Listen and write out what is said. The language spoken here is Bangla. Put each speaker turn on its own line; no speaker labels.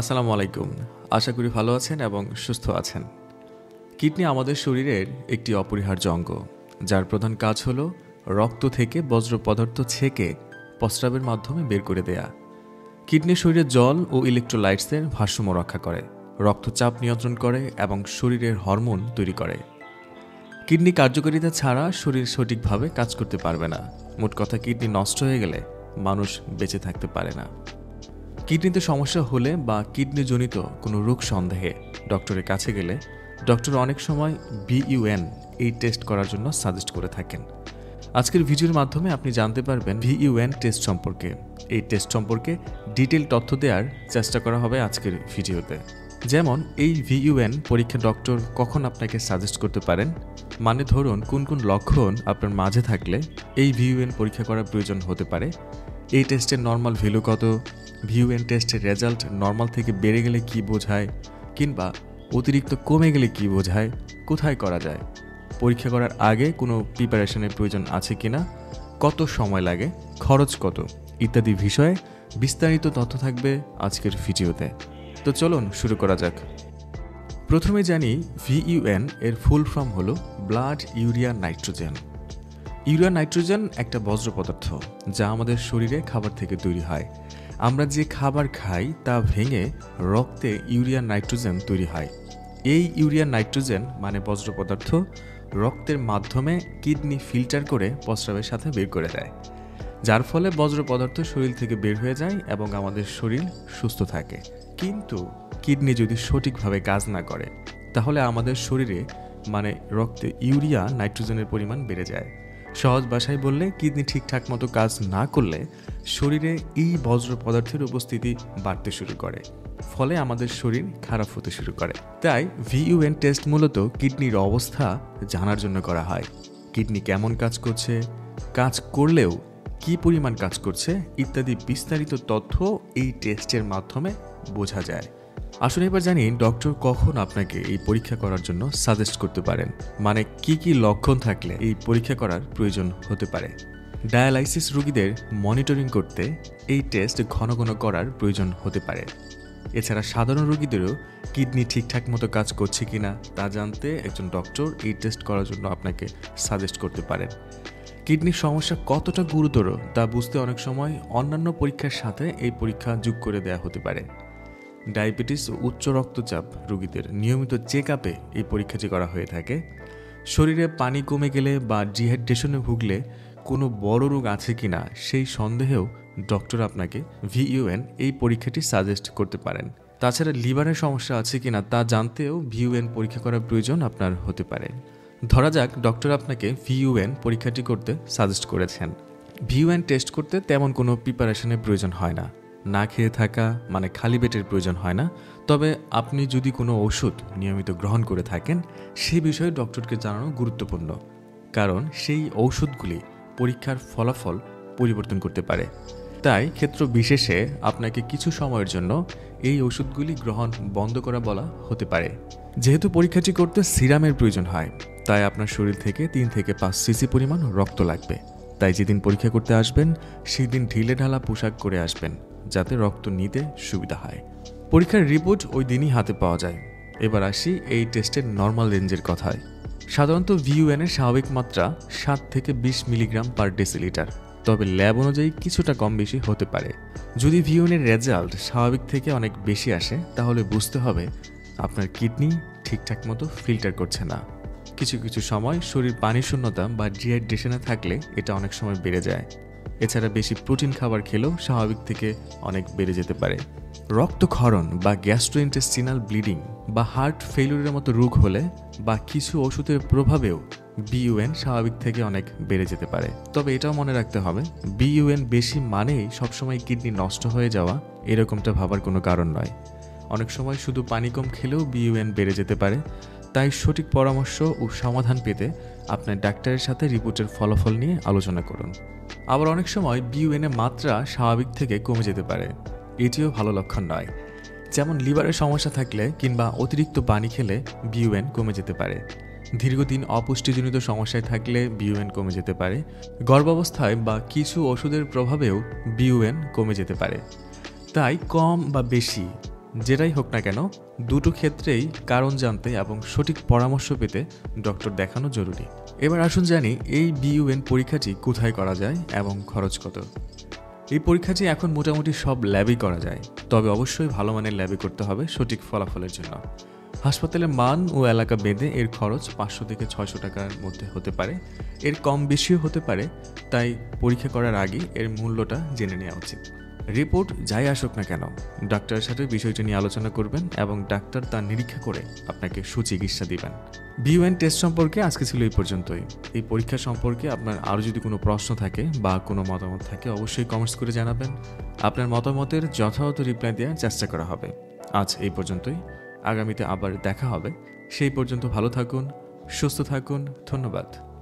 আসসালামু আলাইকুম। আশা করি ভালো আছেন এবং সুস্থ আছেন। কিডনি আমাদের শরীরের একটি অপরিহার্য অঙ্গ, যার প্রধান কাজ হলো রক্ত থেকে বজ্র পদার্থ ছেঁকে প্রস্রাবের মাধ্যমে বের করে দেয়া। কিডনি শরীরে জল ও ইলেকট্রোলাইটসের ভারসাম্য রক্ষা করে, রক্তচাপ নিয়ন্ত্রণ করে এবং শরীরের হরমোন তৈরি করে। কিডনি কার্যকারিতা ছাড়া শরীর সঠিকভাবে কাজ করতে পারবে না। মোট কথা, কিডনি নষ্ট হয়ে গেলে মানুষ বেঁচে থাকতে পারে না। কিডনিতে সমস্যা হলে বা কিডনিজনিত কোনো রোগ সন্দেহে ডক্টরের কাছে গেলে ডক্টর অনেক সময় VUN এই টেস্ট করার জন্য সাজেস্ট করে থাকেন। আজকের ভিডিওর মাধ্যমে আপনি জানতে পারবেন VUN টেস্ট সম্পর্কে। এই টেস্ট সম্পর্কে ডিটেল তথ্য দেওয়ার চেষ্টা করা হবে আজকের ভিডিওতে। যেমন এই VUN পরীক্ষা ডক্টর কখন আপনাকে সাজেস্ট করতে পারেন, মানে ধরুন কোন কোন লক্ষণ আপনার মাঝে থাকলে এই VUN পরীক্ষা করার প্রয়োজন হতে পারে, এই টেস্টের নর্মাল ভ্যালু কত, VUN টেস্টের রেজাল্ট নর্মাল থেকে বেড়ে গেলে কি বোঝায় কিংবা অতিরিক্ত কমে গেলে কি বোঝায়, কোথায় করা যায়, পরীক্ষা করার আগে কোনো প্রিপারেশনের প্রয়োজন আছে কিনা, কত সময় লাগে, খরচ কত ইত্যাদি বিষয়ে বিস্তারিত তথ্য থাকবে আজকের ভিডিওতে। তো চলুন শুরু করা যাক। প্রথমে জানি VUN এর ফুল ফর্ম হলো blood urea nitrogen. Urea nitrogen একটা বজ্র পদার্থ যা আমাদের শরীরে খাবার থেকে তৈরি হয়। আমরা যে খাবার খাই তা ভেঙে রক্তে ইউরিয়া নাইট্রোজেন তৈরি হয়। এই ইউরিয়া নাইট্রোজেন মানে বজ্র পদার্থ রক্তের মাধ্যমে কিডনি ফিল্টার করে প্রস্রাবের সাথে বের করে দেয়, যার ফলে বজ্র পদার্থ শরীর থেকে বের হয়ে যায় এবং আমাদের শরীর সুস্থ থাকে। কিন্তু কিডনি যদি সঠিকভাবে কাজ না করে তাহলে আমাদের শরীরে মানে রক্তে ইউরিয়া নাইট্রোজেনের পরিমাণ বেড়ে যায়। সহজ ভাষায় বললে, কিডনি ঠিকঠাক মতো কাজ না করলে শরীরে এই বজ্র পদার্থের উপস্থিতি বাড়তে শুরু করে, ফলে আমাদের শরীর খারাপ হতে শুরু করে। তাই VUN টেস্ট মূলত কিডনির অবস্থা জানার জন্য করা হয়। কিডনি কেমন কাজ করছে, কাজ করলেও কি পরিমাণ কাজ করছে ইত্যাদি বিস্তারিত তথ্য এই টেস্টের মাধ্যমে বোঝা যায়। আসলে এবার জানি ডক্টর কখন আপনাকে এই পরীক্ষা করার জন্য সাজেস্ট করতে পারেন, মানে কি কি লক্ষণ থাকলে এই পরীক্ষা করার প্রয়োজন হতে পারে। ডায়ালাইসিস রোগীদের মনিটরিং করতে এই টেস্ট ঘন ঘন করার প্রয়োজন হতে পারে। এছাড়া সাধারণ রোগীদেরও কিডনি ঠিকঠাক মতো কাজ করছে কিনা তা জানতে একজন ডক্টর এই টেস্ট করার জন্য আপনাকে সাজেস্ট করতে পারেন। কিডনির সমস্যা কতটা গুরুতর তা বুঝতে অনেক সময় অন্যান্য পরীক্ষার সাথে এই পরীক্ষা যোগ করে দেওয়া হতে পারে। ডায়াবেটিস ও উচ্চ রক্তচাপ রোগীদের নিয়মিত চেক আপে এই পরীক্ষাটি করা হয়ে থাকে। শরীরে পানি কমে গেলে বা ডিহাইড্রেশনে ভুগলে কোনো বড় রোগ আছে কিনা সেই সন্দেহেও ডক্টর আপনাকে VUN এই পরীক্ষাটি সাজেস্ট করতে পারেন। তাছাড়া লিভারের সমস্যা আছে কিনা তা জানতেও VUN পরীক্ষা করার প্রয়োজন আপনার হতে পারে। ধরা যাক ডক্টর আপনাকে VUN পরীক্ষাটি করতে সাজেস্ট করেছেন। VUN টেস্ট করতে তেমন কোনো প্রিপারেশনের প্রয়োজন হয় না, না খেয়ে থাকা মানে খালি পেটের প্রয়োজন হয় না। তবে আপনি যদি কোনো ওষুধ নিয়মিত গ্রহণ করে থাকেন সে বিষয়ে ডক্টরকে জানানো গুরুত্বপূর্ণ, কারণ সেই ঔষধগুলি পরীক্ষার ফলাফল পরিবর্তন করতে পারে। তাই ক্ষেত্র বিশেষে আপনাকে কিছু সময়ের জন্য এই ওষুধগুলি গ্রহণ বন্ধ করা বলা হতে পারে। যেহেতু পরীক্ষাটি করতে সিরামের প্রয়োজন হয়, তাই আপনার শরীর থেকে 3 থেকে 5 সিসি পরিমাণ রক্ত লাগবে। তাই যেদিন পরীক্ষা করতে আসবেন সেই দিন ঢিলে ঢালা পোশাক পরে আসবেন, যাতে রক্ত নিতে সুবিধা হয়। পরীক্ষার রিপোর্ট ওই দিনই হাতে পাওয়া যায়। এবার আসি এই টেস্টের নর্মাল রেঞ্জের কথায়। সাধারণত VUN এর স্বাভাবিক মাত্রা 7 থেকে 20 মিলিগ্রাম পার ডেসিলিটার, তবে ল্যাব অনুযায়ী কিছুটা কম বেশি হতে পারে। যদি VUN এর রেজাল্ট স্বাভাবিক থেকে অনেক বেশি আসে তাহলে বুঝতে হবে আপনার কিডনি ঠিকঠাক মতো ফিল্টার করছে না। কিছু কিছু সময় শরীর পানি শূন্যতা বা ডিহাইড্রেশনে থাকলে এটা অনেক সময় বেড়ে যায়। এছাড়া বেশি প্রোটিন খাবার খেলেও স্বাভাবিক থেকে অনেক বেড়ে যেতে পারে। রক্তক্ষরণ বা গ্যাস্ট্রোইন্টেস্টিনাল ব্লিডিং বা হার্ট ফেইলিউরের মতো রোগ হলে বা কিছু ওষুধের প্রভাবেও VUN স্বাভাবিক থেকে অনেক বেড়ে যেতে পারে। তবে এটাও মনে রাখতে হবে, VUN বেশি মানেই সবসময় কিডনি নষ্ট হয়ে যাওয়া এরকমটা ভাবার কোনো কারণ নয়। অনেক সময় শুধু পানি কম খেলেও VUN বেড়ে যেতে পারে। তাই সঠিক পরামর্শ ও সমাধান পেতে আপনার ডাক্তারের সাথে রিপোর্টের ফলাফল নিয়ে আলোচনা করুন। আবার অনেক সময় VUN এর মাত্রা স্বাভাবিক থেকে কমে যেতে পারে, এটিও ভালো লক্ষণ নয়। যেমন লিভারের সমস্যা থাকলে কিংবা অতিরিক্ত পানি খেলে VUN কমে যেতে পারে। দীর্ঘদিন অপুষ্টিজনিত সমস্যায় থাকলে VUN কমে যেতে পারে। গর্ভাবস্থায় বা কিছু ওষুধের প্রভাবেও VUN কমে যেতে পারে। তাই কম বা বেশি যেটাই হোক না কেন, দুটো ক্ষেত্রেই কারণ জানতে এবং সঠিক পরামর্শ পেতে ডক্টর দেখানো জরুরি। এবার আসুন জানি এই বিইউএন পরীক্ষাটি কোথায় করা যায় এবং খরচ কত। এই পরীক্ষাটি এখন মোটামুটি সব ল্যাবেই করা যায়, তবে অবশ্যই ভালো মানের ল্যাবে করতে হবে সঠিক ফলাফলের জন্য। হাসপাতালের মান ও এলাকা বেঁধে এর খরচ 500 থেকে 600 টাকার মধ্যে হতে পারে, এর কম বেশিও হতে পারে, তাই পরীক্ষা করার আগে এর মূল্যটা জেনে নেওয়া উচিত। রিপোর্ট যাই আসুক না কেন, ডাক্তারের সাথে বিষয়টি নিয়ে আলোচনা করবেন এবং ডাক্তার তা নিরীক্ষা করে আপনাকে সুচিকিৎসা দিবেন। বিইউএন টেস্ট সম্পর্কে আজকে ছিল এই পর্যন্তই। এই পরীক্ষা সম্পর্কে আপনার আরও যদি কোনো প্রশ্ন থাকে বা কোনো মতামত থাকে অবশ্যই কমেন্টস করে জানাবেন। আপনার মতামতের যথাযথ রিপ্লাই দেওয়ার চেষ্টা করা হবে। আজ এই পর্যন্তই, আগামীতে আবার দেখা হবে। সেই পর্যন্ত ভালো থাকুন, সুস্থ থাকুন। ধন্যবাদ।